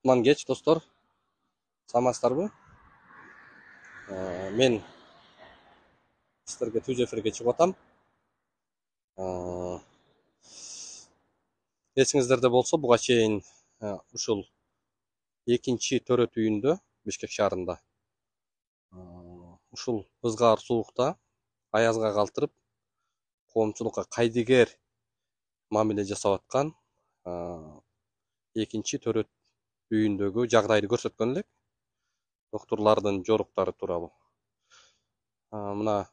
Ман кеч достор, саламатсыздарбы? Мен сіздерге түз эфирге чыгып атам. Эсиңиздерде болсо, буга чейин ушул экинчи төрөт үйүндө Бишкек шаарында ушул ызгаар суукта аязга калтырып коомчулукка кайдыгер мамиле жасап аткан экинчи төрөт үйүндөгү жагдайды көрсөткөн элек. Доктурлардын жоруктары тууралуу. Мына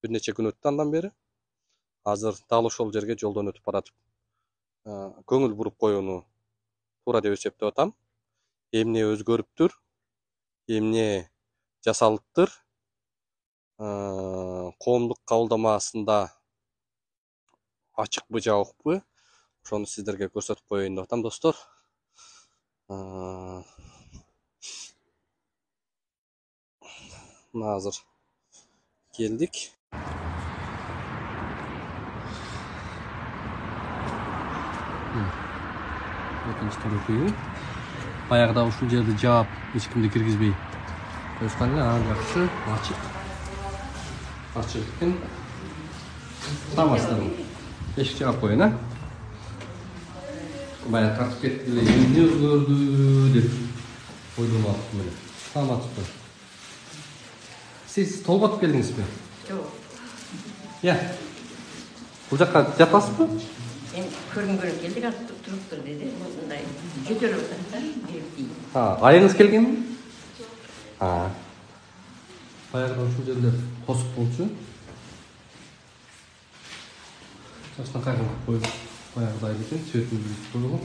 бир нече күн өттү андан бери. Азыр дал ошол жерге жолдон өтүп баратып, көңүл буруп коюуну туура деп эсептеп атам. Эмне өзгөрүптүр, эмне жасалыптыр, коомдук кабылдамасында ачыкпы, жабыкпы, ошону сиздерге көрсөтүп коеюн деп атам, достор. Мына азыр келдик. Экинчи төрөт үйү. Баягыда ушул жерди жаап, эч кимди киргизбей коюшкан эле. Жакшы, ачык экен. Саламатсыздарбы? Эшик жаап коеюн, Баягы тартып кетти эле, эмне өзгөрдү деп ойлонуп аттым эле. Саламатсызбы? Siz толботуп келдиңизби? Жок. Бул жакка жатасызбы? Мен көрүнгөнү келдик, туруптур деди. Мындай жөтөлүп атат да. Айыңыз келгенби? Баягыда ушул жерлер тосук болчу. Жакшынакай кылып коюп баягыдай экен, светин бүзүп коюлган.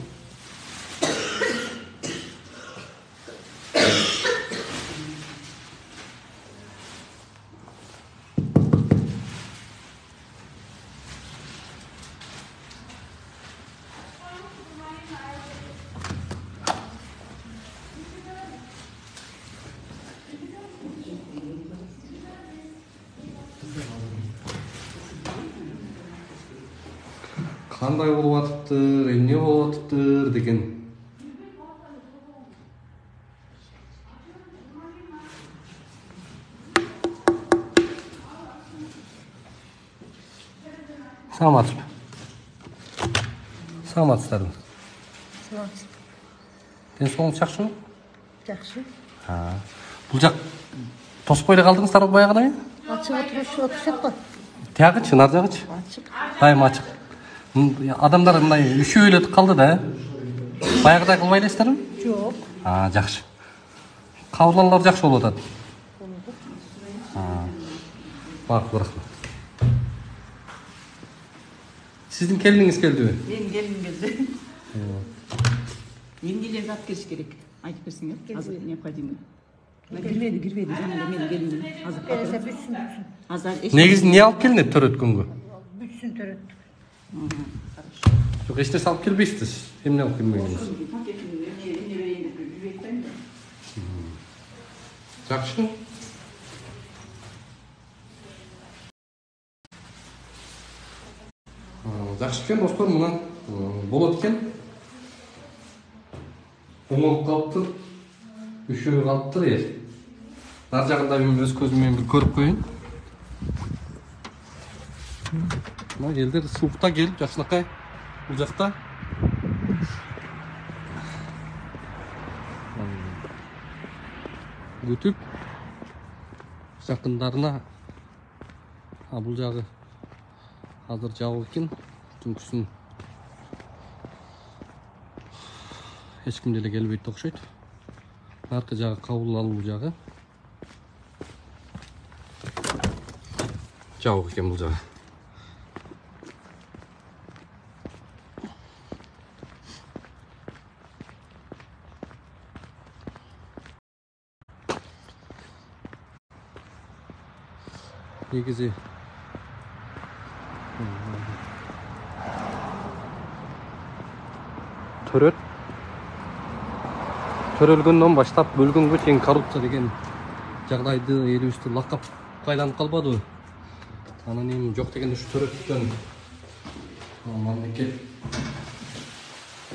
Кандай болуп атыптыр, эмне болуп атыптыр деген. Саламатсызбы? Саламатсыздарбы? Саламатсыз. Денсаулыгыңыз жакшыбы? Жакшы. Бул жак тоской эле калдыңыздарбы баягыдай? Ачык отурушат го. Тиягычы, нар жагычы? Ачык. Дайым ачык. Адамдар мындай үшөө эле калды да. Баягыдай кылбай элесиздерби? Жок. Жакшы. Кабылданулар жакшы болуп атат. Бак, рахмат. Сиздин келиниңиз келдиби? Мен келдим келди. Эмнелер зат келиш керек? Айтып берсеңер, азыр необходимо. Кирбейди. Жана мен келдим. Азыр Бүтсүн. азыр Негизи эмне алып келинет төрөткөнгө? Бүтсүн төрөт. Жок, эч нерсе алып келбейсиз. Эмне алып келмегениңиз? Жакшы. Жакшы экен, достор, мына болот экен. Оңолуп калыптыр. Үшөө калыптыр эл. Нар жагында мен өз көзүм менен бир көрүп коеюн. Мына элдер суукта келип, жакшынакай бул жакта. Күтүп жакындарына бул жагы азыр жабык экен. Түнкүсүн эч ким деле келбейт окшойт. Аркы жагы кабыл алуу жагы жабык экен бул жагы. Негизи төрөлгөндөн баштап бөлгөнгө чейин коррупция деген жагдайды элибизде лакап айланып калбадыбы? Анан эми жок деген ушу төрөттөн мамлекет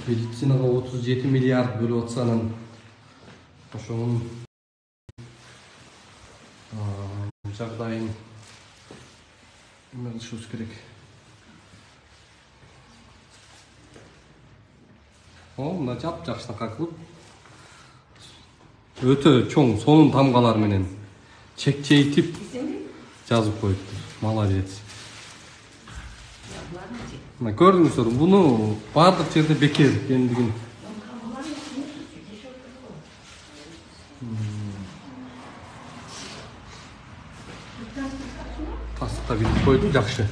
медицинаға 37 миллиард бөліп отса, анан ошонун жагдайын алышыбыз керек. Мына жап-жакшынакай кылып өтө чоң сонун тамгалар менен чекчейтип жазып коюптур. Молодец. Мына көрдүңүздөр, буну бардык жерде бекер экендигин. Тастыкта билип койду, жакшы.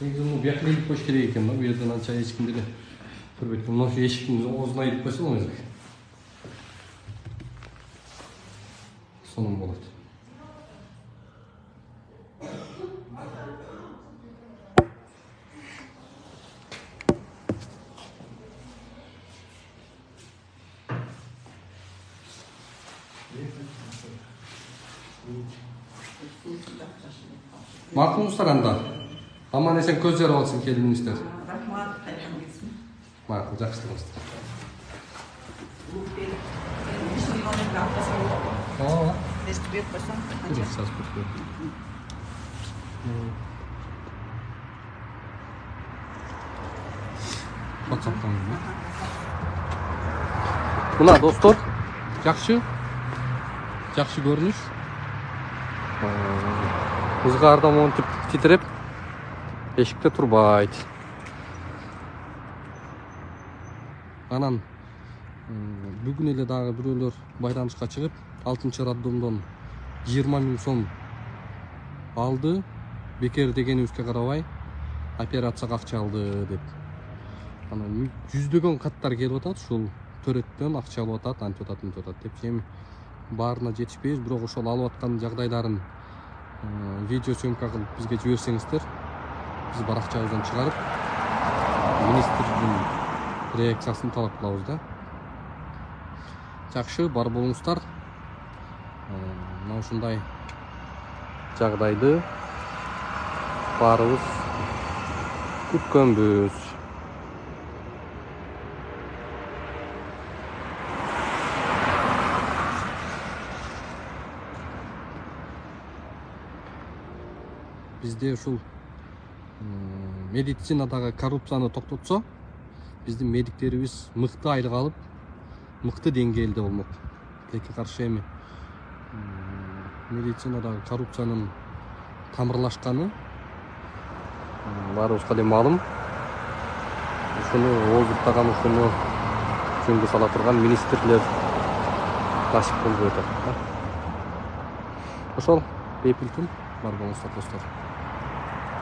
Негизи муну бияка илип коюш керек экен, бу жерден анча эч ким деле көрбөйт. Мына эшиктин оозуна илип койсо болот. Сонун болот. Макулсуздар анда. Аман эсен көз жарып алсын келиңиздер. Рахмат, кайдан келсин. Макул, жакшы болуңуздар. Ооба. Эсти берип койсоң, Мына достор, жакшы көрүнүш. Ызгаарда монтип титиреп, эшикте турбайт. Анан бүгүн эле дагы бирөөлөр байланышка чыгып, 6-чы роддомдон 20 000 сом алды. Бекер дегенибизге карабай, операцияга акча алды деп. Анан жүздөгөн каттар келип атат, ушул төрөттөн акча алып атат, антип атат деп. Эми баарына жетишпейбиз, бирок ошол алып аткан жагдайларын видео съемка кылып бизге жиберсеңиздер, биз баракчабыздан чыгарып, министрдин реакциясын талап кылабыз да. Жакшы, бар болуңуздар. Мына ушундай жагдайды баарыбыз күткөнбүз. Bizde ушул медицинадагы коррупцияны токтотсо, биздин медиктерибиз мыкты айлык алып, мыкты деңгээлде болмок. Тилекке каршы эми медицинадагы коррупциянын тамырлашканы баарыбызга эле маалым. Ушуну ооздуктаган, ушуну жөнгө сала турган министрлер насип болбой атат. Ошол бейпил күн бар болуңуздар достор.